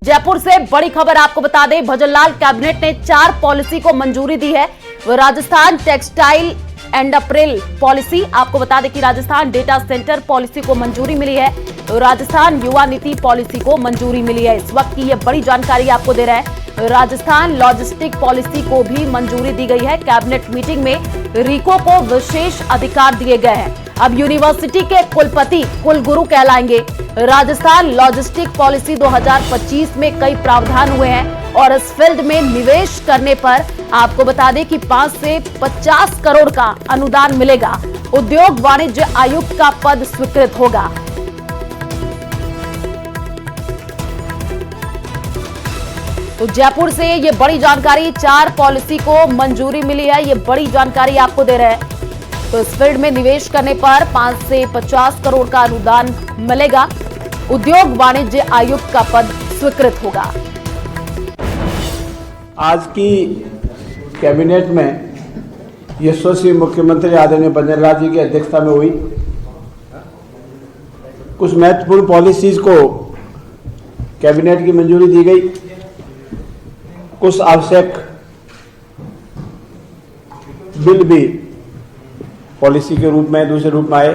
जयपुर से बड़ी खबर आपको बता दें, भजनलाल कैबिनेट ने 4 पॉलिसी को मंजूरी दी है। Rajasthan textile and April policy, आपको बता दें कि राजस्थान डेटा सेंटर पॉलिसी को मंजूरी मिली है, राजस्थान युवा नीति पॉलिसी को मंजूरी मिली है। इस वक्त की यह बड़ी जानकारी आपको दे रहा है। राजस्थान लॉजिस्टिक पॉलिसी को भी मंजूरी दी गई है। कैबिनेट मीटिंग में रीको को विशेष अधिकार दिए गए हैं। अब यूनिवर्सिटी के कुलपति कुलगुरु कहलाएंगे। राजस्थान लॉजिस्टिक पॉलिसी 2025 में कई प्रावधान हुए हैं और इस फील्ड में निवेश करने पर आपको बता दें कि 5 से 50 करोड़ का अनुदान मिलेगा। उद्योग वाणिज्य आयुक्त का पद स्वीकृत होगा। तो जयपुर से ये बड़ी जानकारी, 4 पॉलिसी को मंजूरी मिली है, ये बड़ी जानकारी आपको दे रहे हैं। तो इस फील्ड में निवेश करने पर 5 से 50 करोड़ का अनुदान मिलेगा। उद्योग वाणिज्य आयुक्त का पद स्वीकृत होगा। आज की कैबिनेट में यशस्वी मुख्यमंत्री आदरणीय भजनलाल जी की अध्यक्षता में हुई कुछ महत्वपूर्ण पॉलिसीज को कैबिनेट की मंजूरी दी गई। कुछ आवश्यक बिल भी पॉलिसी के रूप में दूसरे रूप में आए,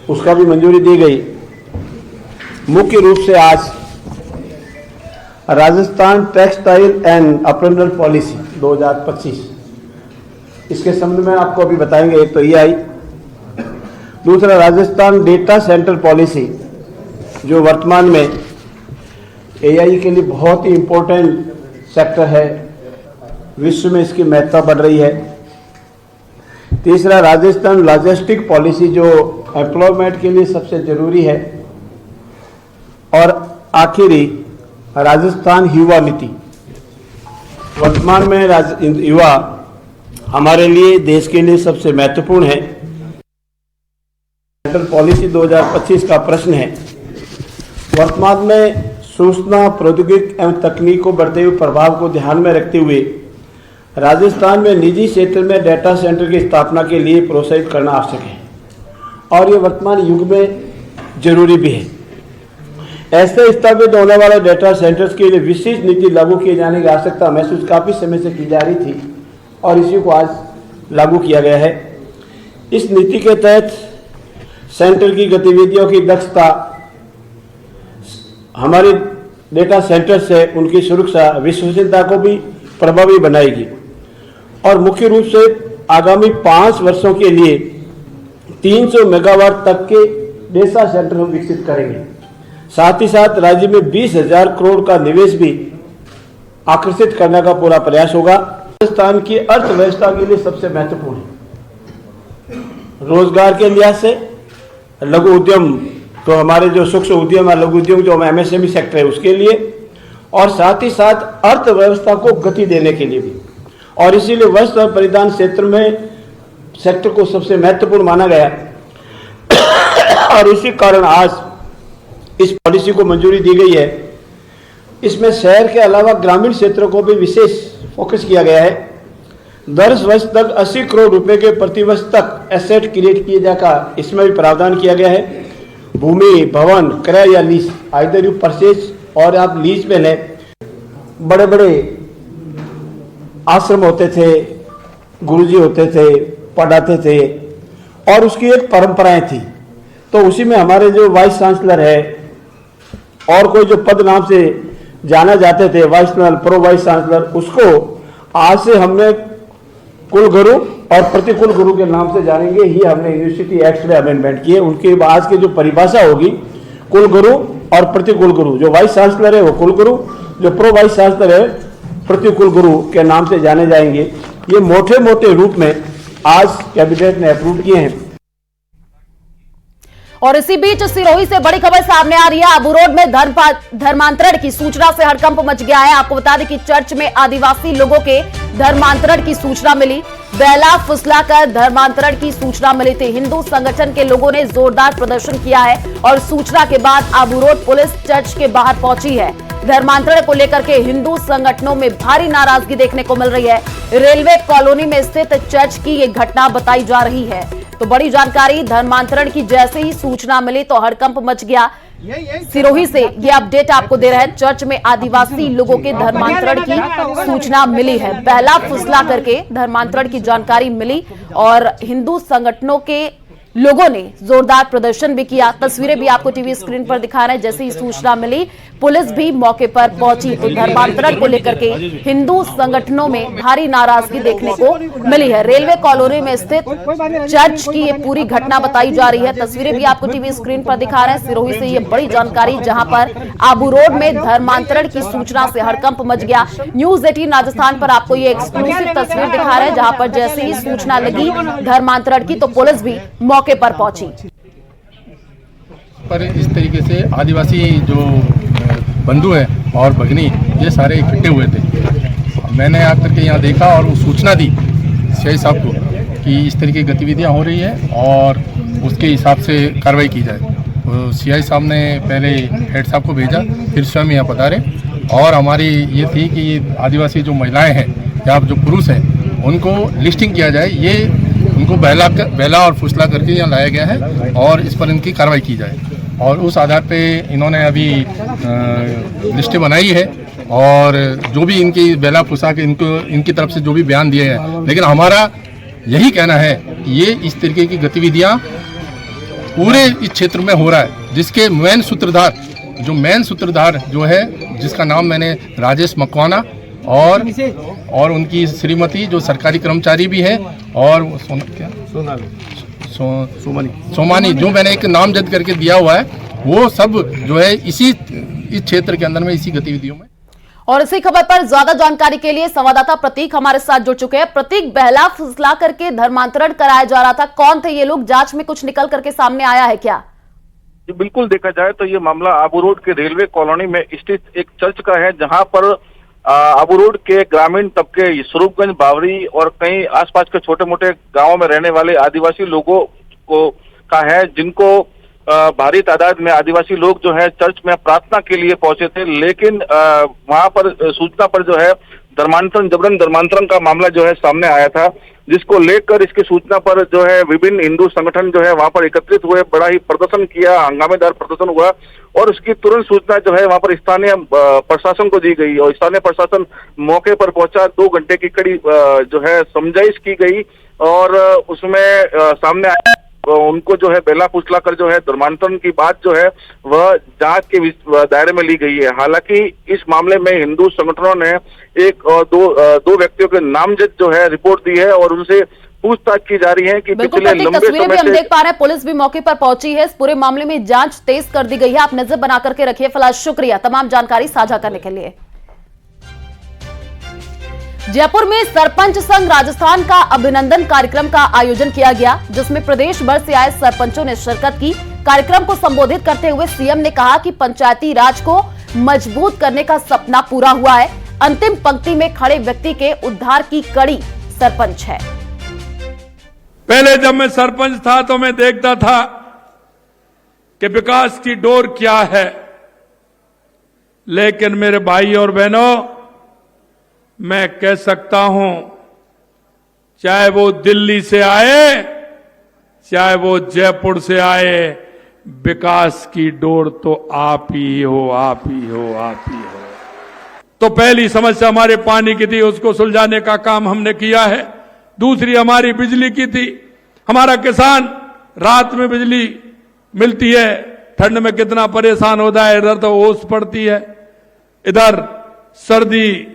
उसका भी मंजूरी दी गई। मुख्य रूप से आज Rajasthan textile and April policy 2025, इसके संबंध में आपको अभी बताएंगे। एक तो ये आई, दूसरा राजस्थान डेटा सेंटर पॉलिसी जो वर्तमान में एआई के लिए बहुत ही इंपॉर्टेंट सेक्टर है, विश्व में इसकी महत्ता बढ़ रही है। तीसरा राजस्थान लॉजिस्टिक पॉलिसी जो एम्प्लॉयमेंट के लिए सबसे जरूरी है। और आखिरी राजस्थान युवा नीति, वर्तमान में युवा हमारे लिए, देश के लिए सबसे महत्वपूर्ण है। सेंट्रल पॉलिसी 2025 का प्रश्न है, वर्तमान में सूचना प्रौद्योगिकी एवं तकनीक को बढ़ते हुए प्रभाव को ध्यान में रखते हुए राजस्थान में निजी क्षेत्र में डेटा सेंटर की स्थापना के लिए प्रोत्साहित करना आवश्यक है और ये वर्तमान युग में जरूरी भी है। ऐसे स्थापित होने वाले डेटा सेंटर्स के लिए विशेष नीति लागू किए जाने की आवश्यकता महसूस काफी समय से की जा रही थी और इसी को आज लागू किया गया है। इस नीति के तहत सेंटर की गतिविधियों की दक्षता, हमारे डेटा सेंटर से उनकी सुरक्षा, विश्वसनीयता को भी प्रभावी बनाएगी और मुख्य रूप से आगामी 5 वर्षों के लिए 300 मेगावाट तक के डेटा सेंटर हम विकसित करेंगे। साथ ही साथ राज्य में 20,000 करोड़ का निवेश भी आकर्षित करने का पूरा प्रयास होगा। राजस्थान की अर्थव्यवस्था के लिए सबसे महत्वपूर्ण है। रोजगार के लिहाज से लघु उद्यम, तो हमारे जो सूक्ष्म उद्यम है, लघु उद्योग जो एमएसएमई सेक्टर है उसके लिए, और साथ ही साथ अर्थव्यवस्था को गति देने के लिए भी। और इसीलिए वस्त्र और परिधान क्षेत्र में सेक्टर को सबसे महत्वपूर्ण माना गया और इसी कारण आज इस पॉलिसी को मंजूरी दी गई है। इसमें शहर के अलावा ग्रामीण क्षेत्रों को भी विशेष फोकस किया गया है। 10 वर्ष तक 80 करोड़ रुपए के प्रतिवर्ष तक एसेट क्रिएट किए जाकर इसमें भी प्रावधान किया गया है। भूमि, भवन, क्रय या लीज, आइदर यू परचेज और आप लीज पे लें। बड़े बड़े आश्रम होते थे, गुरुजी होते थे, पढ़ाते थे और उसकी एक परंपराएं थी। तो उसी में हमारे जो वाइस चांसलर है और कोई जो पद नाम से जाना जाते थे, vice chancellor, pro vice chancellor, उसको आज से हमने कुलगुरु और प्रतिकुल गुरु के नाम से जानेंगे। ही हमने यूनिवर्सिटी एक्ट में अमेंडमेंट किए। उनके आज की जो परिभाषा होगी, कुलगुरु और प्रतिकुल गुरु, जो वाइस चांसलर है वो कुलगुरु, जो प्रो वाइस चांसलर है प्रतिकुल गुरु के नाम से जाने जाएंगे। ये मोटे मोटे रूप में आज कैबिनेट ने अप्रूव किए हैं। और इसी बीच सिरोही से बड़ी खबर सामने आ रही है। आबू रोड में धर्मांतरण की सूचना से हड़कंप मच गया है। आपको बता दें कि चर्च में आदिवासी लोगों के धर्मांतरण की सूचना मिली। बेला फुसलाकर धर्मांतरण की सूचना मिली थी। हिंदू संगठन के लोगों ने जोरदार प्रदर्शन किया है और सूचना के बाद आबू रोड पुलिस चर्च के बाहर पहुंची है। धर्मांतरण को लेकर के हिंदू संगठनों में भारी नाराजगी देखने को मिल रही है। रेलवे कॉलोनी में स्थित चर्च की ये घटना बताई जा रही है। तो बड़ी जानकारी, धर्मांतरण की जैसे ही सूचना मिली तो हड़कंप मच गया। सिरोही से ये अपडेट आपको दे रहे हैं। चर्च में आदिवासी लोगों के धर्मांतरण की सूचना मिली है। बहला फुसला करके धर्मांतरण की जानकारी मिली और हिंदू संगठनों के लोगों ने जोरदार प्रदर्शन भी किया। तस्वीरें भी आपको टीवी स्क्रीन पर दिखा रहे हैं। जैसे ही सूचना मिली पुलिस भी मौके पर पहुंची तो धर्मांतरण को लेकर के हिंदू संगठनों में भारी नाराजगी देखने को मिली है। रेलवे कॉलोनी में स्थित चर्च की ये पूरी घटना बताई जा रही है। तस्वीरें भी आपको टीवी स्क्रीन पर दिखा रहे हैं। सिरोही से ये बड़ी जानकारी, जहां पर आबू रोड में धर्मांतरण की सूचना से हड़कंप मच गया। न्यूज 18 राजस्थान पर आपको ये एक्सक्लूसिव तस्वीर दिखा रहे हैं, जहां पर जैसे ही सूचना लगी धर्मांतरण की तो पुलिस भी मौके पर पहुंची। पर इस तरीके से आदिवासी जो बंधु हैं और भगनी ये सारे इकट्ठे हुए थे। मैंने आकर के यहाँ देखा और वो सूचना दी सीआई साहब को कि इस तरीके की गतिविधियाँ हो रही है और उसके हिसाब से कार्रवाई की जाए। तो सीआई साहब ने पहले हेड साहब को भेजा, फिर स्वयं यहाँ पधारे और हमारी ये थी कि आदिवासी जो महिलाएँ हैं या जो पुरुष हैं उनको लिस्टिंग किया जाए। ये उनको बहला और फुसला करके यहाँ लाया गया है और इस पर इनकी कार्रवाई की जाए। और उस आधार पे इन्होंने अभी लिस्टें बनाई है और जो भी इनकी बहला फुसा के इनकी तरफ से जो भी बयान दिए हैं, लेकिन हमारा यही कहना है कि ये इस तरीके की गतिविधियाँ पूरे इस क्षेत्र में हो रहा है, जिसके मेन सूत्रधार जो है जिसका नाम मैंने राजेश मकवाना और उनकी श्रीमती जो सरकारी कर्मचारी भी है और सोमानी जो मैंने एक नामजद करके दिया हुआ है, वो सब जो है इस क्षेत्र के अंदर में इसी गतिविधियों में। और इसी खबर पर ज्यादा जानकारी के लिए संवाददाता प्रतीक हमारे साथ जुड़ चुके हैं। प्रतीक, बहला फुसला करके धर्मांतरण कराया जा रहा था, कौन थे ये लोग? जांच में कुछ निकल करके सामने आया है क्या? जी बिल्कुल, देखा जाए तो ये मामला आबू रोड के रेलवे कॉलोनी में स्थित एक चर्च का है, जहां पर आबू रोड के ग्रामीण तबके स्वरूपगंज, बावरी और कई आसपास के छोटे मोटे गांवों में रहने वाले आदिवासी लोगों को का है, जिनको भारी तादाद में आदिवासी लोग जो है चर्च में प्रार्थना के लिए पहुंचे थे। लेकिन वहां पर सूचना पर जो है जबरन धर्मांतरण का मामला जो है सामने आया था, जिसको लेकर इसकी सूचना पर जो है विभिन्न हिंदू संगठन जो है वहां पर एकत्रित हुए, बड़ा ही प्रदर्शन किया, हंगामेदार प्रदर्शन हुआ और उसकी तुरंत सूचना जो है वहां पर स्थानीय प्रशासन को दी गई और स्थानीय प्रशासन मौके पर पहुंचा। 2 घंटे की कड़ी जो है समझाइश की गई और उसमें सामने आया उनको जो है बेला फुसला कर जो है धर्मांतरण की बात जो है वह जांच के दायरे में ली गई है। हालांकि इस मामले में हिंदू संगठनों ने दो व्यक्तियों के नामजद जो है रिपोर्ट दी है और उनसे पूछताछ की जा रही है कि पिछले लंबे तस्वीरें भी हम देख पा रहे हैं, पुलिस भी मौके पर पहुंची है। इस पूरे मामले में जांच तेज कर दी गई है। आप नजर बना करके रखिए। फिलहाल शुक्रिया तमाम जानकारी साझा करने के लिए। जयपुर में सरपंच संघ राजस्थान का अभिनंदन कार्यक्रम का आयोजन किया गया, जिसमें प्रदेश भर से आए सरपंचों ने शिरकत की। कार्यक्रम को संबोधित करते हुए सीएम ने कहा कि पंचायती राज को मजबूत करने का सपना पूरा हुआ है। अंतिम पंक्ति में खड़े व्यक्ति के उद्धार की कड़ी सरपंच है। पहले जब मैं सरपंच था तो मैं देखता था कि विकास की डोर क्या है, लेकिन मेरे भाई और बहनों, मैं कह सकता हूं, चाहे वो दिल्ली से आए, चाहे वो जयपुर से आए, विकास की डोर तो आप ही हो, आप ही हो, आप ही हो। तो पहली समस्या हमारे पानी की थी, उसको सुलझाने का काम हमने किया है। दूसरी हमारी बिजली की थी। हमारा किसान रात में बिजली मिलती है, ठंड में कितना परेशान होता है। इधर तो ओस पड़ती है, इधर सर्दी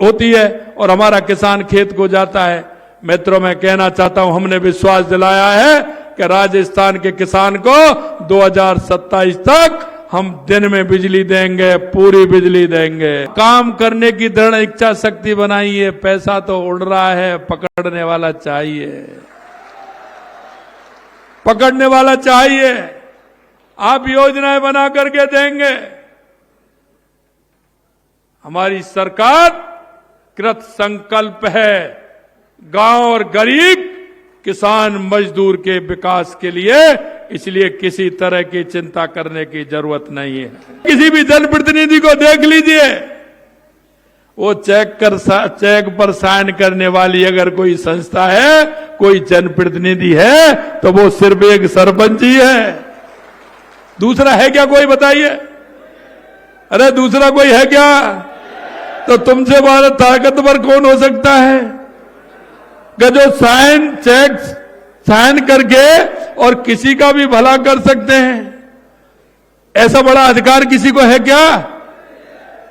होती है और हमारा किसान खेत को जाता है। मित्रों, मैं कहना चाहता हूं, हमने विश्वास दिलाया है कि राजस्थान के किसान को 2027 तक हम दिन में बिजली देंगे, पूरी बिजली देंगे। काम करने की दृढ़ इच्छा शक्ति बनाइए। पैसा तो उड़ रहा है, पकड़ने वाला चाहिए, पकड़ने वाला चाहिए। आप योजनाएं बना करके देंगे। हमारी सरकार कृत संकल्प है गांव और गरीब, किसान, मजदूर के विकास के लिए। इसलिए किसी तरह की चिंता करने की जरूरत नहीं है। किसी भी जनप्रतिनिधि को देख लीजिए, वो चेक पर साइन करने वाली अगर कोई संस्था है, कोई जनप्रतिनिधि है, तो वो सिर्फ एक सरपंच ही है। दूसरा है क्या कोई बताइए? अरे दूसरा कोई है क्या? तो तुमसे बड़ा ताकतवर कौन हो सकता है कि जो साइन करके और किसी का भी भला कर सकते हैं? ऐसा बड़ा अधिकार किसी को है क्या?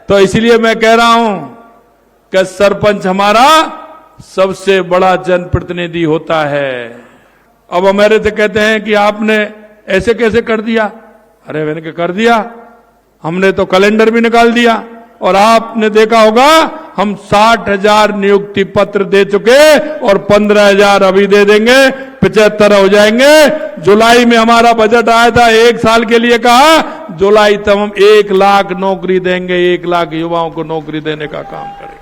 तो इसलिए मैं कह रहा हूं कि सरपंच हमारा सबसे बड़ा जनप्रतिनिधि होता है। अब हमारे से कहते हैं कि आपने ऐसे कैसे कर दिया? अरे मैंने क्या कर दिया? हमने तो कैलेंडर भी निकाल दिया और आपने देखा होगा हम 60,000 नियुक्ति पत्र दे चुके और 15,000 अभी दे देंगे, 75 हो जाएंगे। जुलाई में हमारा बजट आया था, 1 साल के लिए कहा, जुलाई तक हम 1 लाख नौकरी देंगे, 1 लाख युवाओं को नौकरी देने का काम करेंगे।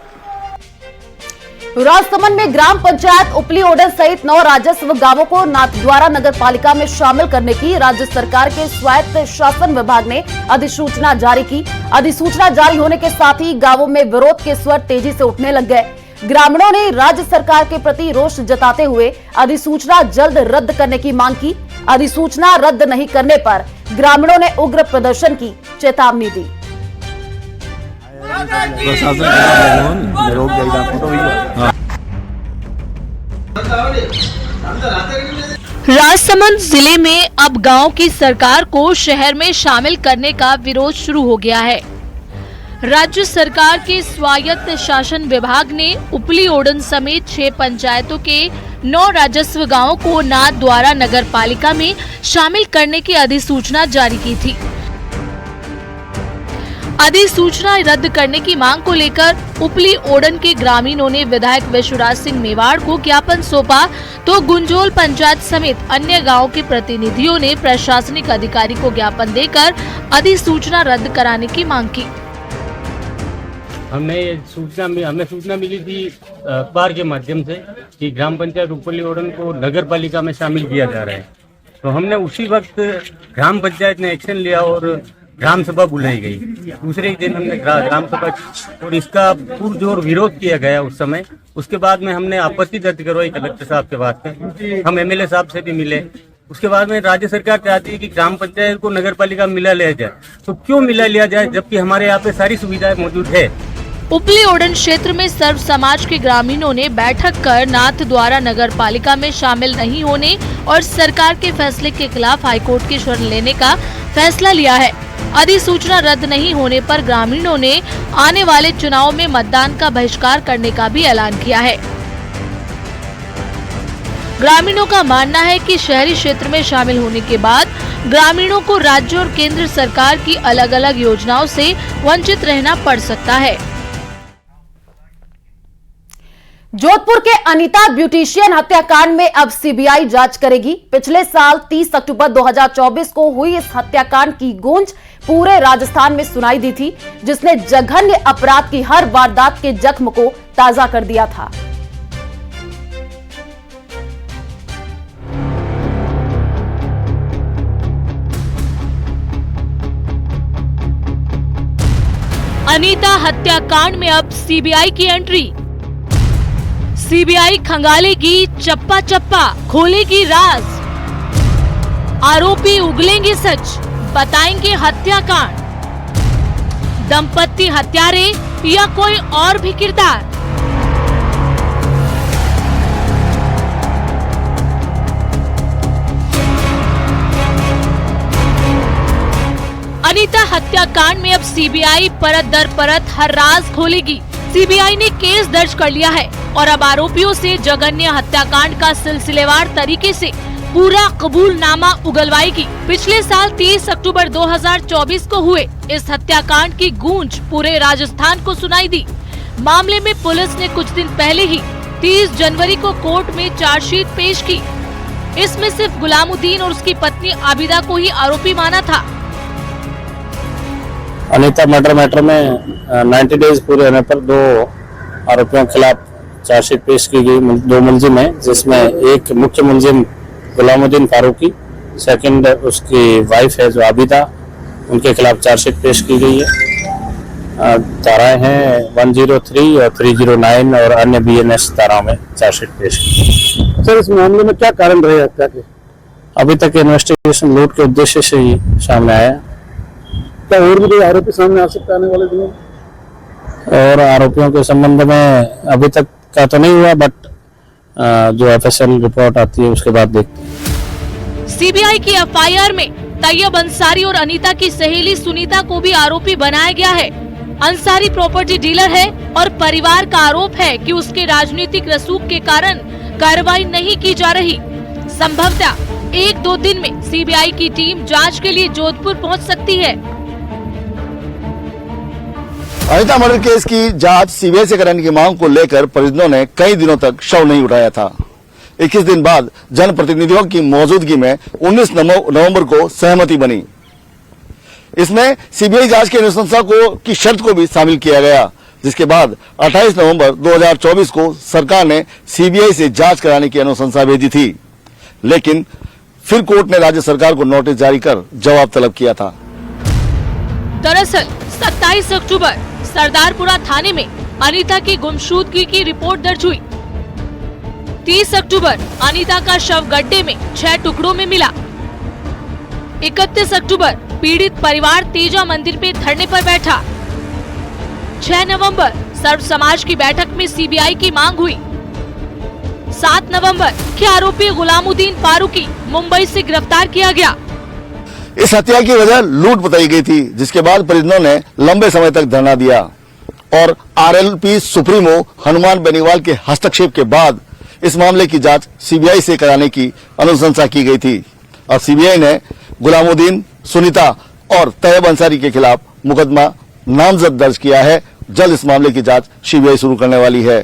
राजसमंद में ग्राम पंचायत उपली ओडन सहित 9 राजस्व गांवों को नाथद्वारा नगर पालिका में शामिल करने की राज्य सरकार के स्वायत्त शासन विभाग ने अधिसूचना जारी की। अधिसूचना जारी होने के साथ ही गांवों में विरोध के स्वर तेजी से उठने लग गए। ग्रामीणों ने राज्य सरकार के प्रति रोष जताते हुए अधिसूचना जल्द रद्द करने की मांग की। अधिसूचना रद्द नहीं करने पर ग्रामीणों ने उग्र प्रदर्शन की चेतावनी दी। राजसमंद जिले में अब गांव की सरकार को शहर में शामिल करने का विरोध शुरू हो गया है। राज्य सरकार के स्वायत्त शासन विभाग ने उपली ओडन समेत 6 पंचायतों के 9 राजस्व गांवों को नाथद्वारा नगर पालिका में शामिल करने की अधिसूचना जारी की थी। अधिसूचना रद्द करने की मांग को लेकर उपली ओडन के ग्रामीणों ने विधायक विश्वराज सिंह मेवाड़ को ज्ञापन सौंपा, तो गुंजोल पंचायत समेत अन्य गांवों के प्रतिनिधियों ने प्रशासनिक अधिकारी को ज्ञापन देकर अधिसूचना रद्द कराने की मांग की। हमें सूचना मिली थी अखबार के माध्यम से कि ग्राम पंचायत उपली ओडन को नगर पालिका में शामिल किया जा रहा है। तो हमने उसी वक्त ग्राम पंचायत ने एक्शन लिया और ग्राम सभा बुलाई गई। दूसरे दिन हमने ग्राम सभा और इसका पुरजोर विरोध किया गया उस समय। उसके बाद में हमने आपत्ति दर्ज करवाई कलेक्टर साहब के पास में, हम एमएलए साहब से भी मिले। उसके बाद में राज्य सरकार चाहती है कि ग्राम पंचायत को नगर पालिका में मिला लिया जाए। तो क्यों मिला लिया जाए जबकि हमारे यहाँ पे सारी सुविधाएं मौजूद है। उपली ओडन क्षेत्र में सर्व समाज के ग्रामीणों ने बैठक कर नाथद्वारा नगर पालिका में शामिल नहीं होने और सरकार के फैसले के खिलाफ हाईकोर्ट की शरण लेने का फैसला लिया है। अधिसूचना रद्द नहीं होने पर ग्रामीणों ने आने वाले चुनाव में मतदान का बहिष्कार करने का भी ऐलान किया है। ग्रामीणों का मानना है कि शहरी क्षेत्र में शामिल होने के बाद ग्रामीणों को राज्य और केंद्र सरकार की अलग अलग योजनाओं से वंचित रहना पड़ सकता है। जोधपुर के अनीता ब्यूटिशियन हत्याकांड में अब सीबीआई जांच करेगी। पिछले साल 30 अक्टूबर 2024 को हुई इस हत्याकांड की गूंज पूरे राजस्थान में सुनाई दी थी, जिसने जघन्य अपराध की हर वारदात के जख्म को ताजा कर दिया था। अनीता हत्याकांड में अब सीबीआई की एंट्री। सीबीआई खंगालेगी चप्पा चप्पा, खोलेगी राज। आरोपी उगलेंगे सच, बताएंगे हत्याकांड। दंपत्ति हत्यारे या कोई और भी किरदार। अनीता हत्याकांड में अब सीबीआई परत दर परत हर राज खोलेगी। सीबीआई ने केस दर्ज कर लिया है और अब आरोपियों से जघन्य हत्याकांड का सिलसिलेवार तरीके से पूरा कबूलनामा उगलवाएगी। पिछले साल 30 अक्टूबर 2024 को हुए इस हत्याकांड की गूंज पूरे राजस्थान को सुनाई दी। मामले में पुलिस ने कुछ दिन पहले ही 30 जनवरी को कोर्ट में चार्जशीट पेश की। इसमें सिर्फ गुलामुद्दीन और उसकी पत्नी आबिदा को ही आरोपी माना था। अनीता मर्डर मैटर में 90 डेज पूरे होने पर 2 आरोपियों के खिलाफ चार्जशीट पेश की गई। 2 मुलजिम हैं, जिसमें एक मुख्य मुलजिम गुलामुद्दीन फारूकी, सेकंड उसकी वाइफ है जो आबिदा, उनके खिलाफ चार्जशीट पेश की गई है। धाराएं हैं 103 और 309 और अन्य BNS धाराओं में चार्जशीट पेश की। सर, इस मामले में क्या कारण रहे हत्या के? अभी तक इन्वेस्टिगेशन लूट के उद्देश्य से ही सामने आया। क्या और भी कोई आरोपी सामने आ सकता है आने वाले दिनों? और आरोपियों के संबंध में अभी तक का तो नहीं हुआ, बट जो एफएसएल रिपोर्ट आती है उसके बाद देखते हैं। सीबीआई की एफआईआर में तैयब अंसारी और अनीता की सहेली सुनीता को भी आरोपी बनाया गया है। अंसारी प्रॉपर्टी डीलर है और परिवार का आरोप है कि उसके राजनीतिक रसूख के कारण कार्रवाई नहीं की जा रही। संभवतः 1-2 दिन में सीबीआई की टीम जांच के लिए जोधपुर पहुंच सकती है। अनीता मर्डर केस की जांच सीबीआई से कराने की मांग को लेकर परिजनों ने कई दिनों तक शव नहीं उठाया था। 21 दिन बाद जनप्रतिनिधियों की मौजूदगी में 19 नवंबर को सहमति बनी। इसमें सीबीआई जांच की अनुशंसा की शर्त को भी शामिल किया गया, जिसके बाद 28 नवंबर 2024 को सरकार ने सीबीआई से जांच कराने की अनुशंसा भेजी थी, लेकिन फिर कोर्ट ने राज्य सरकार को नोटिस जारी कर जवाब तलब किया था। दरअसल 27 अक्टूबर सरदारपुरा थाने में अनीता की गुमशुदगी की रिपोर्ट दर्ज हुई। 30 अक्टूबर अनीता का शव गड्ढे में 6 टुकड़ों में मिला। 31 अक्टूबर पीड़ित परिवार तेजा मंदिर पे धरने पर बैठा। 6 नवंबर सर्व समाज की बैठक में सीबीआई की मांग हुई। 7 नवंबर मुख्य आरोपी गुलामुद्दीन फारूकी मुंबई से गिरफ्तार किया गया। इस हत्या की वजह लूट बताई गई थी, जिसके बाद परिजनों ने लंबे समय तक धरना दिया और आरएलपी सुप्रीमो हनुमान बेनीवाल के हस्तक्षेप के बाद इस मामले की जांच सीबीआई से कराने की अनुशंसा की गई थी और सीबीआई ने गुलामुद्दीन, सुनीता और तैयब अंसारी के खिलाफ मुकदमा नामजद दर्ज किया है। जल्द इस मामले की जांच सीबीआई शुरू करने वाली है।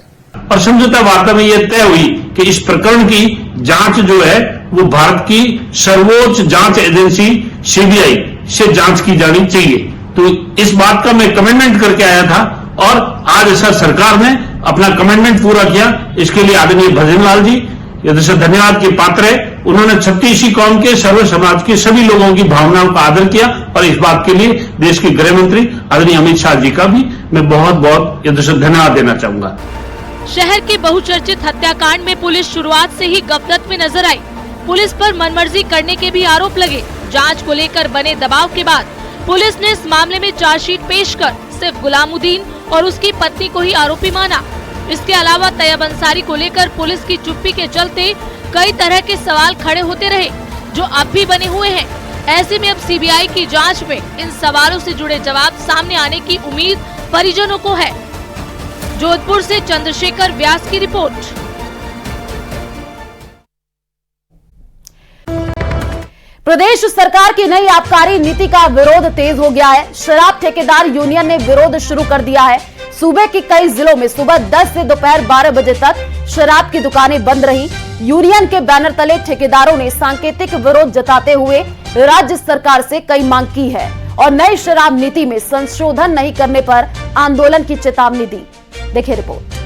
और समझौता वार्ता में यह तय हुई कि इस प्रकरण की जांच जो है वो भारत की सर्वोच्च जांच एजेंसी सीबीआई से जांच की जानी चाहिए। तो इस बात का मैं कमिटमेंट करके आया था और आज ऐसा सरकार ने अपना कमिटमेंट पूरा किया। इसके लिए आदरणीय भजन लाल जी यदि धन्यवाद के पात्र है। उन्होंने 36 कौम के सर्व समाज के सभी लोगों की भावनाओं का आदर किया और इस बात के लिए देश के गृह मंत्री आदरणीय अमित शाह जी का भी मैं बहुत बहुत धन्यवाद देना चाहूंगा। शहर के बहुचर्चित हत्याकांड में पुलिस शुरुआत से ही गफलत में नजर आई। पुलिस पर मनमर्जी करने के भी आरोप लगे। जांच को लेकर बने दबाव के बाद पुलिस ने इस मामले में चार्जशीट पेश कर सिर्फ गुलामुद्दीन और उसकी पत्नी को ही आरोपी माना। इसके अलावा तैयब अंसारी को लेकर पुलिस की चुप्पी के चलते कई तरह के सवाल खड़े होते रहे, जो अब भी बने हुए हैं। ऐसे में अब सीबीआई की जांच में इन सवालों से जुड़े जवाब सामने आने की उम्मीद परिजनों को है। जोधपुर से चंद्रशेखर व्यास की रिपोर्ट। प्रदेश सरकार की नई आबकारी नीति का विरोध तेज हो गया है। शराब ठेकेदार यूनियन ने विरोध शुरू कर दिया है। सूबे के कई जिलों में सुबह 10 से दोपहर 12 बजे तक शराब की दुकानें बंद रही। यूनियन के बैनर तले ठेकेदारों ने सांकेतिक विरोध जताते हुए राज्य सरकार से कई मांग की है और नई शराब नीति में संशोधन नहीं करने पर आंदोलन की चेतावनी दी। देखिए रिपोर्ट।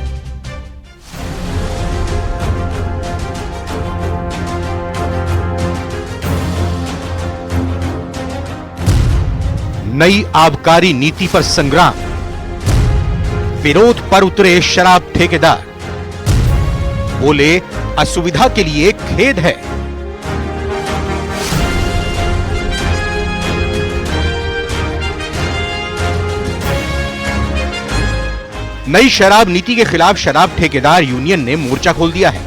नई आबकारी नीति पर संग्राम, विरोध पर उतरे शराब ठेकेदार। बोले असुविधा के लिए खेद है। नई शराब नीति के खिलाफ शराब ठेकेदार यूनियन ने मोर्चा खोल दिया है।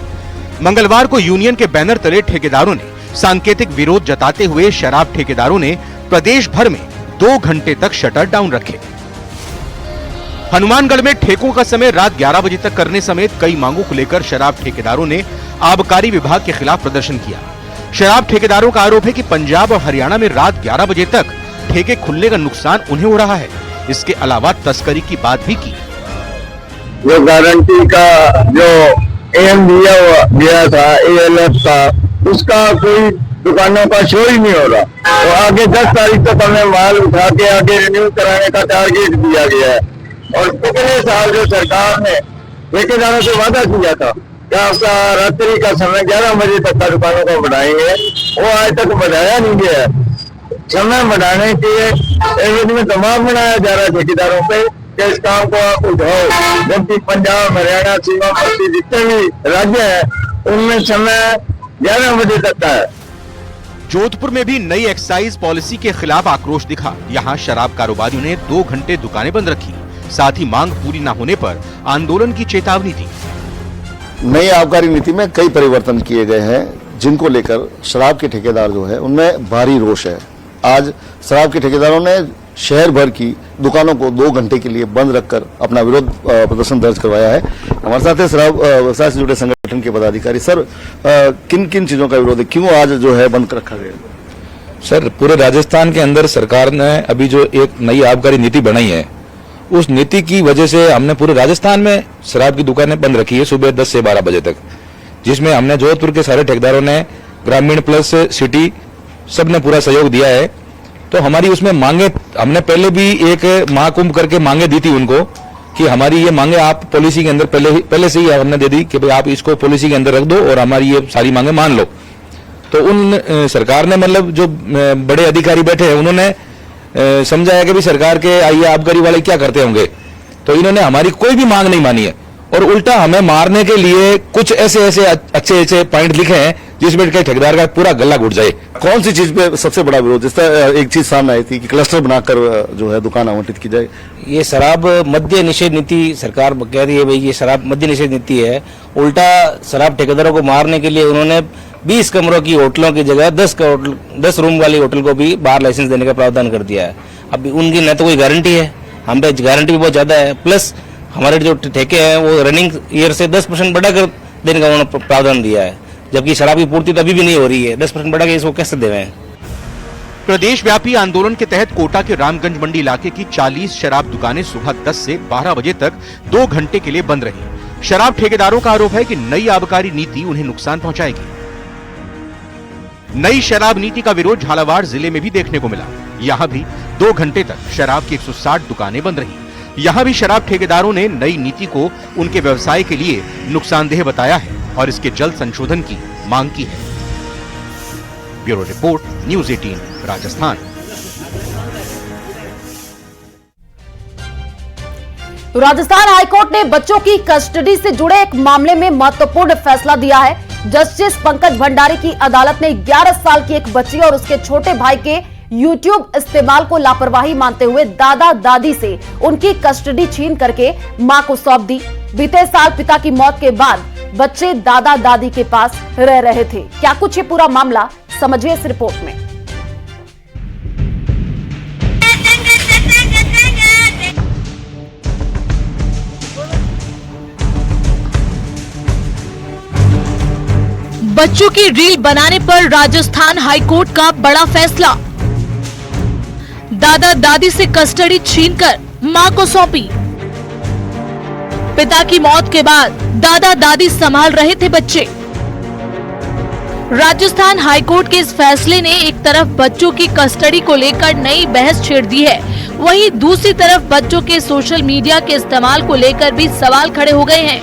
मंगलवार को यूनियन के बैनर तले ठेकेदारों ने सांकेतिक विरोध जताते हुए शराब ठेकेदारों ने प्रदेश भर में 2 घंटे तक शटर डाउन रखे। हनुमानगढ़ में ठेकों का समय रात 11 बजे तक करने समेत कई मांगों को लेकर शराब ठेकेदारों ने आबकारी विभाग के खिलाफ प्रदर्शन किया। शराब ठेकेदारों का आरोप है कि पंजाब और हरियाणा में रात 11 बजे तक ठेके खुलने का नुकसान उन्हें हो रहा है। इसके अलावा तस्करी की बात भी की। जो गारंटी का जो एम दिया था ALF का, उसका कोई दुकानों का शो ही नहीं हो रहा। तो आगे 10 तारीख तक हमें माल उठा के आगे रिन्यू कराने का टारगेट दिया गया है। और पिछले साल जो सरकार ने ठेकेदारों से वादा किया था कि आपका रात्रि का समय 11 बजे तक का दुकानों को बढ़ाएंगे, वो आज तक बढ़ाया नहीं गया है। समय बढ़ाने के एवज में दबाव बनाया जा रहा है ठेकेदारों पे कि इस काम को आप उठाओ, जबकि पंजाब, हरियाणा, सीमावर्ती जितने भी राज्य है उनमें समय 11 बजे तक का है। जोधपुर में भी नई एक्साइज पॉलिसी के खिलाफ आक्रोश दिखा। यहाँ शराब कारोबारियों ने 2 घंटे दुकानें बंद रखी। साथ ही मांग पूरी न होने पर आंदोलन की चेतावनी दी। नई आबकारी नीति में कई परिवर्तन किए गए हैं, जिनको लेकर शराब के ठेकेदार जो है उनमें भारी रोष है। आज शराब के ठेकेदारों ने शहर भर की दुकानों को 2 घंटे के लिए बंद रखकर अपना विरोध प्रदर्शन दर्ज करवाया है। हमारे साथ है शराब व्यवसाय से जुड़े संगठन के पदाधिकारी। सर, किन किन चीजों का विरोध है, क्यों आज जो है बंद रखा गया? सर, पूरे राजस्थान के अंदर सरकार ने अभी जो एक नई आबकारी नीति बनाई है, उस नीति की वजह से हमने पूरे राजस्थान में शराब की दुकानें बंद रखी है सुबह 10 से 12 बजे तक, जिसमें हमने जोधपुर के सारे ठेकेदारों ने, ग्रामीण प्लस सिटी, सबने पूरा सहयोग दिया है। तो हमारी उसमें मांगे, हमने पहले भी एक महाकुंभ करके मांगे दी थी उनको कि हमारी ये मांगे आप पॉलिसी के अंदर पहले से ही हमने दे दी कि भाई आप इसको पॉलिसी के अंदर रख दो और हमारी ये सारी मांगे मान लो। तो उन सरकार ने, मतलब जो बड़े अधिकारी बैठे हैं, उन्होंने समझाया कि भी सरकार के ये आबकारी वाले क्या करते होंगे। तो इन्होंने हमारी कोई भी मांग नहीं मानी है और उल्टा हमें मारने के लिए कुछ ऐसे अच्छे पॉइंट लिखे हैं जिसमें के ठेकेदार का पूरा गला घुट जाए। कौन सी चीज पे सबसे बड़ा विरोध? जिस तरह एक चीज सामने आई थी कि क्लस्टर बनाकर जो है दुकान आवंटित की जाए। ये शराब मद्य निषेध नीति सरकार कह रही है, भाई ये शराब मद्य निषेध नीति है। उल्टा शराब ठेकेदारों को मारने के लिए उन्होंने 20 कमरों की होटलों की जगह 10 रूम वाली होटल को भी बाहर लाइसेंस देने का प्रावधान कर दिया है। अब उनकी न तो कोई गारंटी है, हम पे गारंटी भी बहुत ज्यादा है, प्लस हमारे जो ठेके हैं वो रनिंग ईयर से 10% बढ़ाकर देने का उन्होंने प्रावधान दिया है, जबकि शराब की पूर्ति तो अभी भी नहीं हो रही है। 10% बढ़ा के इसको कैसे देवे? प्रदेश व्यापी आंदोलन के तहत कोटा के रामगंज मंडी इलाके की 40 शराब दुकानें सुबह 10 से 12 बजे तक 2 घंटे के लिए बंद रही। शराब ठेकेदारों का आरोप है कि नई आबकारी नीति उन्हें नुकसान पहुंचाएगी। नई शराब नीति का विरोध झालावाड़ जिले में भी देखने को मिला। यहां भी 2 घंटे तक शराब की 160 दुकानें बंद रही। यहां भी शराब ठेकेदारों ने नई नीति को उनके व्यवसाय के लिए नुकसानदेह बताया है और इसके जल्द संशोधन की मांग की है। Bureau report, news 18 Rajasthan. तो राजस्थान हाईकोर्ट ने बच्चों की कस्टडी से जुड़े एक मामले में महत्वपूर्ण फैसला दिया है। जस्टिस पंकज भंडारी की अदालत ने 11 साल की एक बच्ची और उसके छोटे भाई के YouTube इस्तेमाल को लापरवाही मानते हुए दादा दादी से उनकी कस्टडी छीन करके मां को सौंप दी। बीते साल पिता की मौत के बाद बच्चे दादा दादी के पास रह रहे थे। क्या कुछ ये पूरा मामला, समझिए इस रिपोर्ट में। बच्चों की रील बनाने पर राजस्थान हाईकोर्ट का बड़ा फैसला। दादा दादी से कस्टडी छीनकर मां को सौंपी। पिता की मौत के बाद दादा दादी संभाल रहे थे बच्चे। राजस्थान हाईकोर्ट के इस फैसले ने एक तरफ बच्चों की कस्टडी को लेकर नई बहस छेड़ दी है, वहीं दूसरी तरफ बच्चों के सोशल मीडिया के इस्तेमाल को लेकर भी सवाल खड़े हो गए हैं।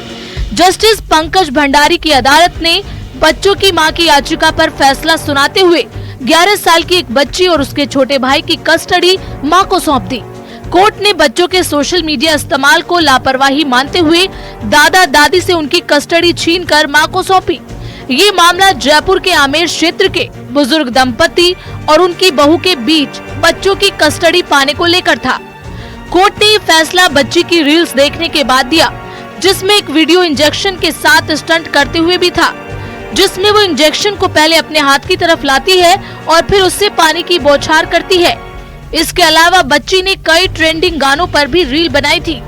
जस्टिस पंकज भंडारी की अदालत ने बच्चों की मां की याचिका पर फैसला सुनाते हुए 11 साल की एक बच्ची और उसके छोटे भाई की कस्टडी मां को सौंप दी। कोर्ट ने बच्चों के सोशल मीडिया इस्तेमाल को लापरवाही मानते हुए दादा दादी से उनकी कस्टडी छीनकर मां को सौंपी। ये मामला जयपुर के आमेर क्षेत्र के बुजुर्ग दंपति और उनकी बहू के बीच बच्चों की कस्टडी पाने को लेकर था। कोर्ट ने ये फैसला बच्ची की रील्स देखने के बाद दिया, जिसमें एक वीडियो इंजेक्शन के साथ स्टंट करते हुए भी था, जिसमें वो इंजेक्शन को पहले अपने हाथ की तरफ लाती है और फिर उससे पानी की बौछार करती है। इसके अलावा बच्ची ने कई ट्रेंडिंग गानों पर भी रील बनाई थी।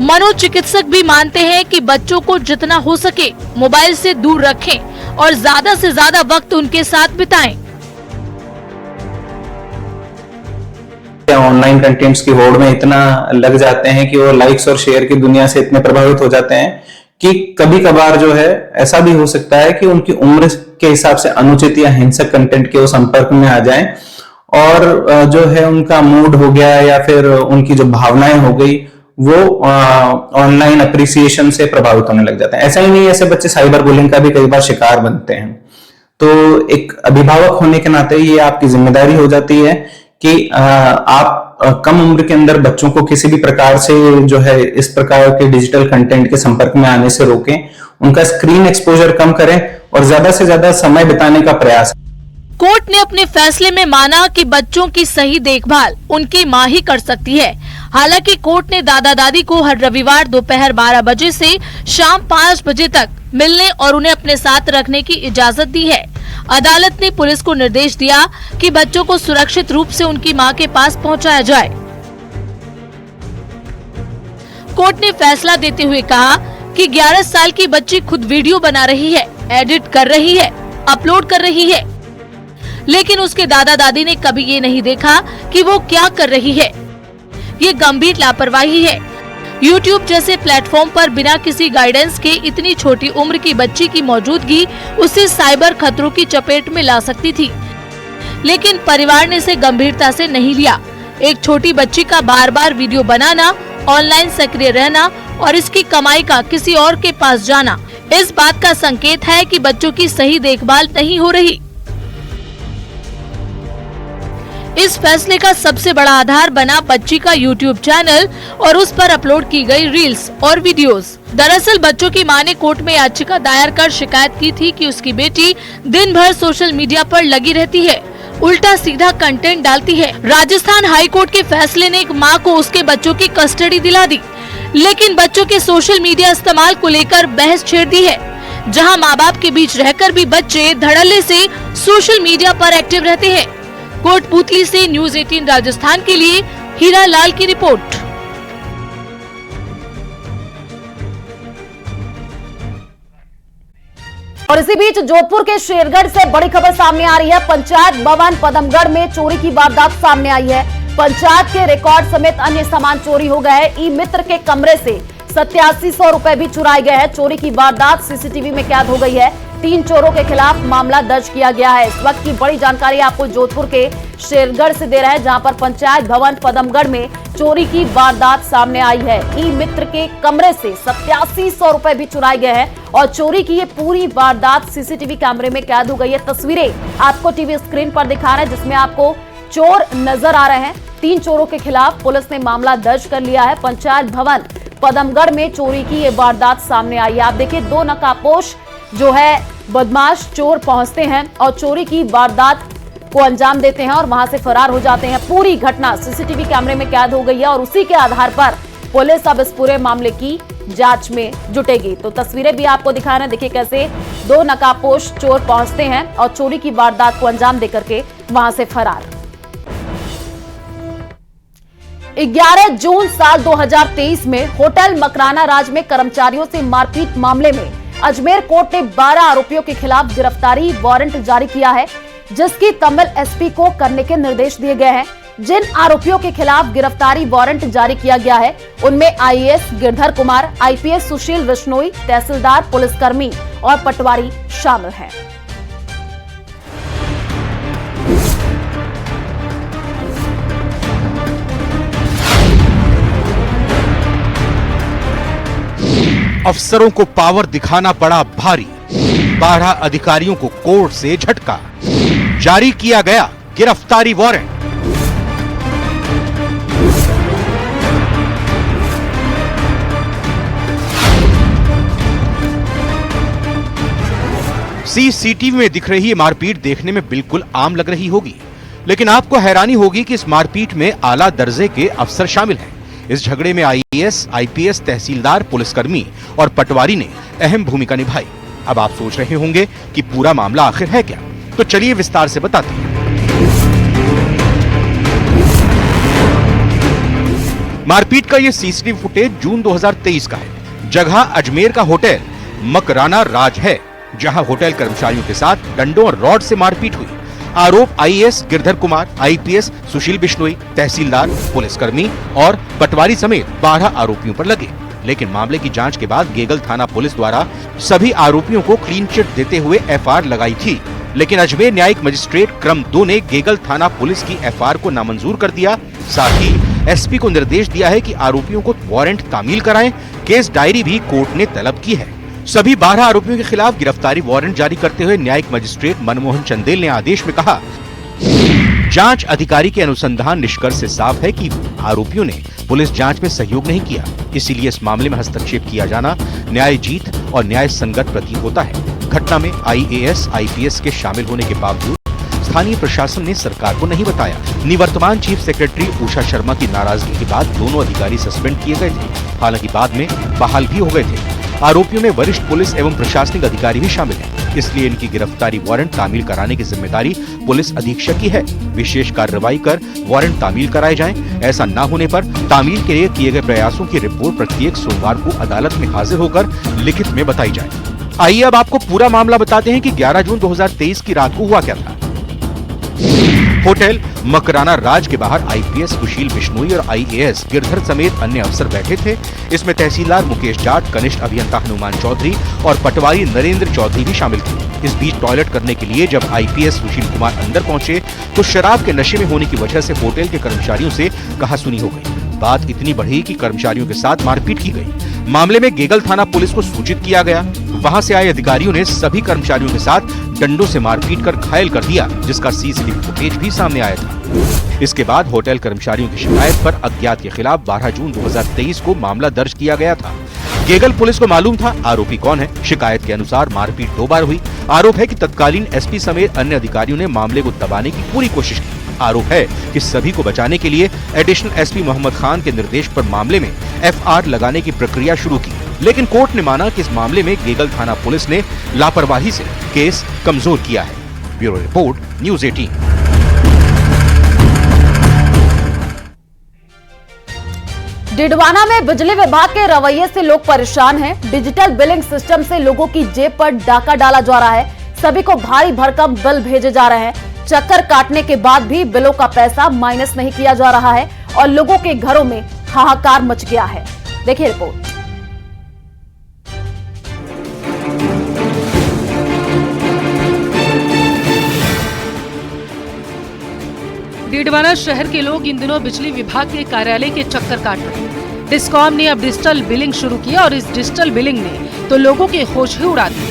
मनोचिकित्सक भी मानते हैं कि बच्चों को जितना हो सके मोबाइल से दूर रखें और ज्यादा से ज्यादा वक्त उनके साथ बिताएं। ऑनलाइन कंटेंट्स की होड़ में इतना लग जाते हैं कि वो लाइक्स और शेयर की दुनिया से इतने प्रभावित हो जाते हैं कि कभी कभार जो है ऐसा भी हो सकता है कि उनकी उम्र के हिसाब से अनुचित या हिंसक कंटेंट के वो संपर्क में आ जाएं और जो है उनका मूड हो गया या फिर उनकी जो भावनाएं हो गई वो ऑनलाइन अप्रिसिएशन से प्रभावित होने लग जाते हैं। ऐसा ही नहीं, ऐसे बच्चे साइबर बुलिंग का भी कई बार शिकार बनते हैं। तो एक अभिभावक होने के नाते ये आपकी जिम्मेदारी हो जाती है कि आप कम उम्र के अंदर बच्चों को किसी भी प्रकार से जो है इस प्रकार के डिजिटल कंटेंट के संपर्क में आने से रोकें, उनका स्क्रीन एक्सपोजर कम करें और ज्यादा से ज्यादा समय बिताने का प्रयास। कोर्ट ने अपने फैसले में माना कि बच्चों की सही देखभाल उनकी मां ही कर सकती है। हालांकि कोर्ट ने दादा दादी को हर रविवार दोपहर 12 बजे से शाम 5 बजे तक मिलने और उन्हें अपने साथ रखने की इजाजत दी है। अदालत ने पुलिस को निर्देश दिया कि बच्चों को सुरक्षित रूप से उनकी मां के पास पहुंचाया जाए। कोर्ट ने फैसला देते हुए कहा कि 11 साल की बच्ची खुद वीडियो बना रही है, एडिट कर रही है, अपलोड कर रही है, लेकिन उसके दादा दादी ने कभी ये नहीं देखा कि वो क्या कर रही है। ये गंभीर लापरवाही है। YouTube जैसे प्लेटफॉर्म पर बिना किसी गाइडेंस के इतनी छोटी उम्र की बच्ची की मौजूदगी उसे साइबर खतरों की चपेट में ला सकती थी, लेकिन परिवार ने इसे गंभीरता से नहीं लिया। एक छोटी बच्ची का बार बार वीडियो बनाना, ऑनलाइन सक्रिय रहना और इसकी कमाई का किसी और के पास जाना इस बात का संकेत है कि बच्चों की सही देखभाल नहीं हो रही। इस फैसले का सबसे बड़ा आधार बना बच्ची का YouTube चैनल और उस पर अपलोड की गई रील्स और वीडियोस। दरअसल बच्चों की मां ने कोर्ट में याचिका दायर कर शिकायत की थी कि उसकी बेटी दिन भर सोशल मीडिया पर लगी रहती है, उल्टा सीधा कंटेंट डालती है। राजस्थान हाई कोर्ट के फैसले ने एक मां को उसके बच्चों की कस्टडी दिला दी, लेकिन बच्चों के सोशल मीडिया इस्तेमाल को लेकर बहस छेड़ दी है। जहां माँ बाप के बीच रहकर भी बच्चे धड़ल्ले से सोशल मीडिया पर एक्टिव रहते हैं। कोटपूतली से न्यूज़ 18 राजस्थान के लिए हीरा लाल की रिपोर्ट। और इसी बीच जोधपुर के शेरगढ़ से बड़ी खबर सामने आ रही है। पंचायत भवन पदमगढ़ में चोरी की वारदात सामने आई है। पंचायत के रिकॉर्ड समेत अन्य सामान चोरी हो गए हैं। ई मित्र के कमरे से 8700 रुपए भी चुराए गए हैं। चोरी की वारदात सीसीटीवी में कैद हो गई है। 3 चोरों के खिलाफ मामला दर्ज किया गया है। इस वक्त की बड़ी जानकारी आपको जोधपुर के शेरगढ़ से दे रहे हैं, जहां पर पंचायत भवन पदमगढ़ में चोरी की वारदात सामने आई है। ई मित्र के कमरे से 8700 रुपए भी चुराए गए हैं और चोरी की ये पूरी वारदात सीसीटीवी कैमरे में कैद हो गई है। तस्वीरें आपको टीवी स्क्रीन पर दिखा रहे हैं, जिसमें आपको चोर नजर आ रहे हैं। 3 चोरों के खिलाफ पुलिस ने मामला दर्ज कर लिया है। पंचायत भवन पदमगढ़ में चोरी की ये वारदात सामने आई है। आप देखिए, 2 नकाबपोश जो है बदमाश चोर पहुंचते हैं और चोरी की वारदात को अंजाम देते हैं और वहां से फरार हो जाते हैं। पूरी घटना सीसीटीवी कैमरे में कैद हो गई है और उसी के आधार पर पुलिस अब इस पूरे मामले की जांच में जुटेगी। तो तस्वीरें भी आपको दिखा रहे हैं। देखिए कैसे 2 नकाबपोश चोर पहुंचते हैं और चोरी की वारदात को अंजाम देकर के वहां से फरार। 11 जून साल 2023 में होटल मकराना राज में कर्मचारियों से मारपीट मामले में अजमेर कोर्ट ने 12 आरोपियों के खिलाफ गिरफ्तारी वारंट जारी किया है, जिसकी तमिल एसपी को करने के निर्देश दिए गए हैं। जिन आरोपियों के खिलाफ गिरफ्तारी वारंट जारी किया गया है उनमें आईएएस गिरधर कुमार, आईपीएस सुशील बिश्नोई, तहसीलदार, पुलिसकर्मी और पटवारी शामिल हैं। अफसरों को पावर दिखाना पड़ा भारी। 12 अधिकारियों को कोर्ट से झटका। जारी किया गया गिरफ्तारी वारंट। सीसीटीवी में दिख रही ये मारपीट देखने में बिल्कुल आम लग रही होगी, लेकिन आपको हैरानी होगी कि इस मारपीट में आला दर्जे के अफसर शामिल हैं। इस झगड़े में आईएएस, आईपीएस, तहसीलदार, पुलिसकर्मी और पटवारी ने अहम भूमिका निभाई। अब आप सोच रहे होंगे कि पूरा मामला आखिर है क्या, तो चलिए विस्तार से बताते हैं। मारपीट का यह सीसीटीवी फुटेज जून 2023 का है। जगह अजमेर का होटल मकराना राज है, जहां होटल कर्मचारियों के साथ डंडों और रॉड से मारपीट हुई। आरोप आईएएस गिरधर कुमार, आईपीएस सुशील बिश्नोई, तहसीलदार, पुलिसकर्मी और पटवारी समेत 12 आरोपियों पर लगे। लेकिन मामले की जांच के बाद गेगल थाना पुलिस द्वारा सभी आरोपियों को क्लीन चिट देते हुए एफआईआर लगाई थी, लेकिन अजमेर न्यायिक मजिस्ट्रेट क्रम 2 ने गेगल थाना पुलिस की एफआईआर को नामंजूर कर दिया। साथ ही एसपी को निर्देश दिया है कि आरोपियों को वारंट तामील कराएं। केस डायरी भी कोर्ट ने तलब की है। सभी 12 आरोपियों के खिलाफ गिरफ्तारी वारंट जारी करते हुए न्यायिक मजिस्ट्रेट मनमोहन चंदेल ने आदेश में कहा, जांच अधिकारी के अनुसंधान निष्कर्ष से साफ है कि आरोपियों ने पुलिस जांच में सहयोग नहीं किया, इसीलिए इस मामले में हस्तक्षेप किया जाना न्याय जीत और न्याय संगत प्रतीत होता है। घटना में आईएएस, आईपीएस के शामिल होने के बावजूद स्थानीय प्रशासन ने सरकार को नहीं बताया। निवर्तमान चीफ सेक्रेटरी उषा शर्मा की नाराजगी के बाद दोनों अधिकारी सस्पेंड किए गए थे। हालांकि बाद में बहाल भी हो गए थे। आरोपियों में वरिष्ठ पुलिस एवं प्रशासनिक अधिकारी भी शामिल हैं, इसलिए इनकी गिरफ्तारी वारंट तामील कराने की जिम्मेदारी पुलिस अधीक्षक की है। विशेष कार्रवाई कर वारंट तामील कराए जाएं। ऐसा न होने पर तामील के लिए किए गए प्रयासों की रिपोर्ट प्रत्येक सोमवार को अदालत में हाजिर होकर लिखित में बताई जाए। आइए अब आपको पूरा मामला बताते हैं कि 11 जून 2023 की रात को हुआ क्या था। होटल मकराना राज के बाहर आईपीएस सुशील बिश्नोई और आईएएस गिरधर समेत अन्य अफसर बैठे थे। इसमें तहसीलदार मुकेश जाट, कनिष्ठ अभियंता हनुमान चौधरी और पटवारी नरेंद्र चौधरी भी शामिल थे। इस बीच टॉयलेट करने के लिए जब आईपीएस सुशील कुमार अंदर पहुंचे तो शराब के नशे में होने की वजह से होटल के कर्मचारियों से कहासुनी हो गई। बात इतनी बढ़ी कि कर्मचारियों के साथ मारपीट की गई। मामले में गेगल थाना पुलिस को सूचित किया गया। वहां से आए अधिकारियों ने सभी कर्मचारियों के साथ डंडों से मारपीट कर घायल कर दिया, जिसका सीसीटीवी फुटेज भी सामने आया था। इसके बाद होटल कर्मचारियों की शिकायत पर अज्ञात के खिलाफ 12 जून 2023 को मामला दर्ज किया गया था। गेगल पुलिस को मालूम था आरोपी कौन है। शिकायत के अनुसार मारपीट 2 बार हुई। आरोप है कि तत्कालीन एसपी समेत अन्य अधिकारियों ने मामले को दबाने की पूरी कोशिश की। आरोप है कि सभी को बचाने के लिए एडिशनल एसपी मोहम्मद खान के निर्देश पर मामले में एफआर लगाने की प्रक्रिया शुरू की, लेकिन कोर्ट ने माना कि इस मामले में गेगल थाना पुलिस ने लापरवाही से केस कमजोर किया है। Bureau report, news 18। डिडवाना में बिजली विभाग के रवैये से लोग परेशान हैं। डिजिटल बिलिंग सिस्टम से लोगों की जेब पर डाका डाला जा रहा है। सभी को भारी भरकम बिल भेजे जा रहे हैं। चक्कर काटने के बाद भी बिलों का पैसा माइनस नहीं किया जा रहा है और लोगों के घरों में हाहाकार मच गया है। देखिए रिपोर्ट। डिडवाना शहर के लोग इन दिनों बिजली विभाग के कार्यालय के चक्कर काट रहे हैं। डिस्कॉम ने अब डिजिटल बिलिंग शुरू किया और इस डिजिटल बिलिंग ने तो लोगों के होश ही उड़ा दिए,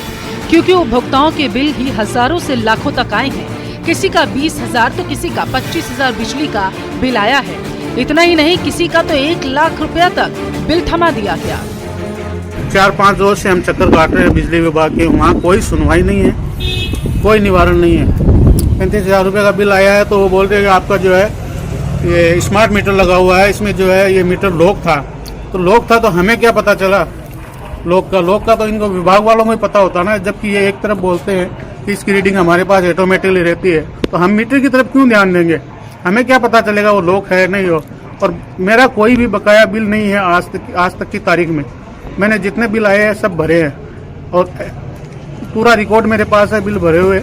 क्योंकि उपभोक्ताओं के बिल ही हजारों से लाखों तक आए हैं। किसी का 20,000 तो किसी का 25,000 बिजली का बिल आया है। इतना ही नहीं, किसी का तो 1 लाख रुपया तक बिल थमा दिया गया। 4-5 रोज से हम चक्कर काट रहे हैं बिजली विभाग के, वहाँ कोई सुनवाई नहीं है, कोई निवारण नहीं है। 35,000 रुपये का बिल आया है तो वो बोलते हैं कि आपका जो है ये स्मार्ट मीटर लगा हुआ है, इसमें जो है ये मीटर लॉक था। तो लॉक था तो हमें क्या पता चला लॉक का तो इनको विभाग वालों को ही पता होता ना, जबकि ये एक तरफ बोलते हैं कि इसकी रीडिंग हमारे पास ऑटोमेटिकली रहती है, तो हम मीटर की तरफ क्यों ध्यान देंगे? हमें क्या पता चलेगा वो लॉक है नहीं हो। और मेरा कोई भी बकाया बिल नहीं है आज तक की तारीख में। मैंने जितने बिल आए हैं सब भरे हैं और पूरा रिकॉर्ड मेरे पास है बिल भरे हुए,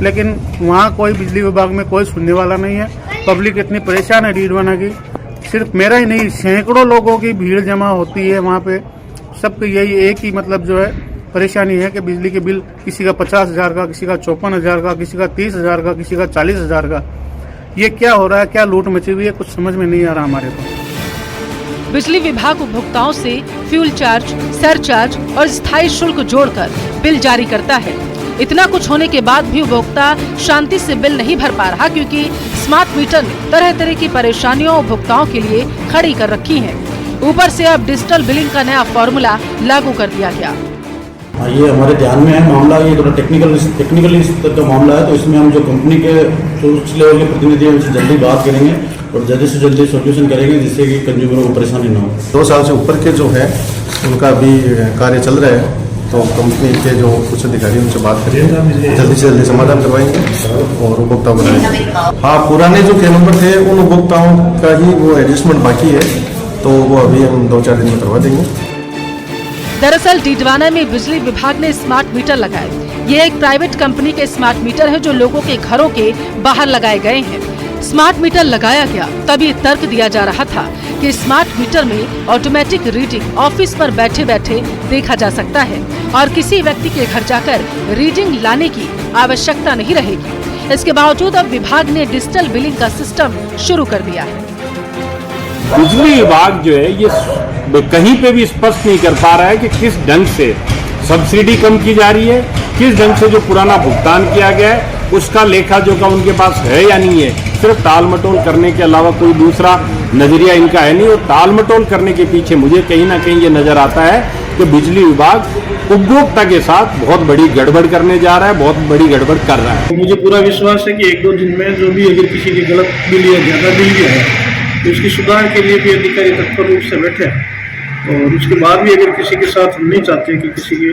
लेकिन वहाँ कोई बिजली विभाग में कोई सुनने वाला नहीं है। पब्लिक इतनी परेशान है डिडवाना की, सिर्फ मेरा ही नहीं, सैकड़ों लोगों की भीड़ जमा होती है वहाँ पे। सबके यही एक ही मतलब जो है परेशानी है कि बिजली के बिल किसी का 50,000 का, किसी का 54,000 का, किसी का 30,000 का, किसी का 40,000 का। ये क्या हो रहा है, क्या लूट मची हुई है, कुछ समझ में नहीं आ रहा हमारे को। बिजली विभाग उपभोक्ताओं से फ्यूल चार्ज, सरचार्ज और स्थायी शुल्क जोड़कर बिल जारी करता है। इतना कुछ होने के बाद भी उपभोक्ता शांति से बिल नहीं भर पा रहा, क्योंकि स्मार्ट मीटर ने तरह तरह की परेशानियों उपभोक्ताओं के लिए खड़ी कर रखी हैं। ऊपर से अब डिजिटल बिलिंग का नया फॉर्मूला लागू कर दिया गया। ये हमारे ध्यान में है मामला, ये थोड़ा टेक्निकली स्तर का मामला है, तो इसमें हम जो कंपनी के उच्च लेवल के प्रतिनिधि हैं उनसे जल्दी बात करेंगे और जल्दी से जल्दी सोल्यूशन करेंगे, जिससे कि कंज्यूमरों को परेशानी ना हो। 2 साल से ऊपर के जो है उनका भी कार्य चल रहा है, तो कंपनी के जो कुछ अधिकारी उनसे बात करेंगे, जल्दी से जल्दी समाधान करवाएंगे और उपभोक्ता बनाएंगे। हाँ, पुराने जो के नंबर थे उन उपभोक्ताओं का ही वो एडजस्टमेंट बाकी है, तो वो अभी हम 2-4 दिन में करवा देंगे। दरअसल डिडवाना में बिजली विभाग ने स्मार्ट मीटर लगाए। ये एक प्राइवेट कंपनी के स्मार्ट मीटर है जो लोगों के घरों के बाहर लगाए गए हैं। स्मार्ट मीटर लगाया गया तभी तर्क दिया जा रहा था कि स्मार्ट मीटर में ऑटोमेटिक रीडिंग ऑफिस पर बैठे बैठे देखा जा सकता है और किसी व्यक्ति के घर जाकर रीडिंग लाने की आवश्यकता नहीं रहेगी। इसके बावजूद अब विभाग ने डिजिटल बिलिंग का सिस्टम शुरू कर दिया है। बिजली विभाग जो है ये कहीं पे भी स्पष्ट नहीं कर पा रहा है कि किस ढंग से सब्सिडी कम की जा रही है, किस ढंग से जो पुराना भुगतान किया गया है उसका लेखा जोखा उनके पास है या नहीं है। सिर्फ टाल मटोल करने के अलावा कोई दूसरा नजरिया इनका है नहीं, और टाल मटोल करने के पीछे मुझे कहीं ना कहीं ये नजर आता है कि बिजली विभाग उपभोक्ता के साथ बहुत बड़ी गड़बड़ करने जा रहा है, बहुत बड़ी गड़बड़ कर रहा है। मुझे पूरा विश्वास है कि 1-2 दिन में जो भी अगर किसी की गलत बिल या ज्यादा बिल गया है तो उसकी सुधार के लिए भी अधिकारी तत्पर रूप से बैठे हैं। और उसके बाद भी अगर किसी के साथ हम नहीं चाहते कि किसी के।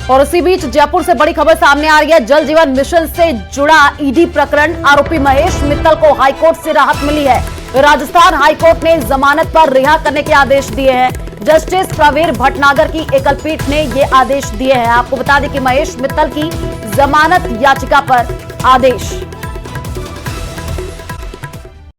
और इसी बीच जयपुर से बड़ी खबर सामने आ रही है। जल जीवन मिशन से जुड़ा ईडी प्रकरण, आरोपी महेश मित्तल को हाईकोर्ट से राहत मिली है। राजस्थान हाईकोर्ट ने जमानत पर रिहा करने के आदेश दिए हैं। जस्टिस प्रवीर भटनागर की एकल पीठ ने ये आदेश दिए हैं। आपको बता दें कि महेश मित्तल की जमानत याचिका पर आदेश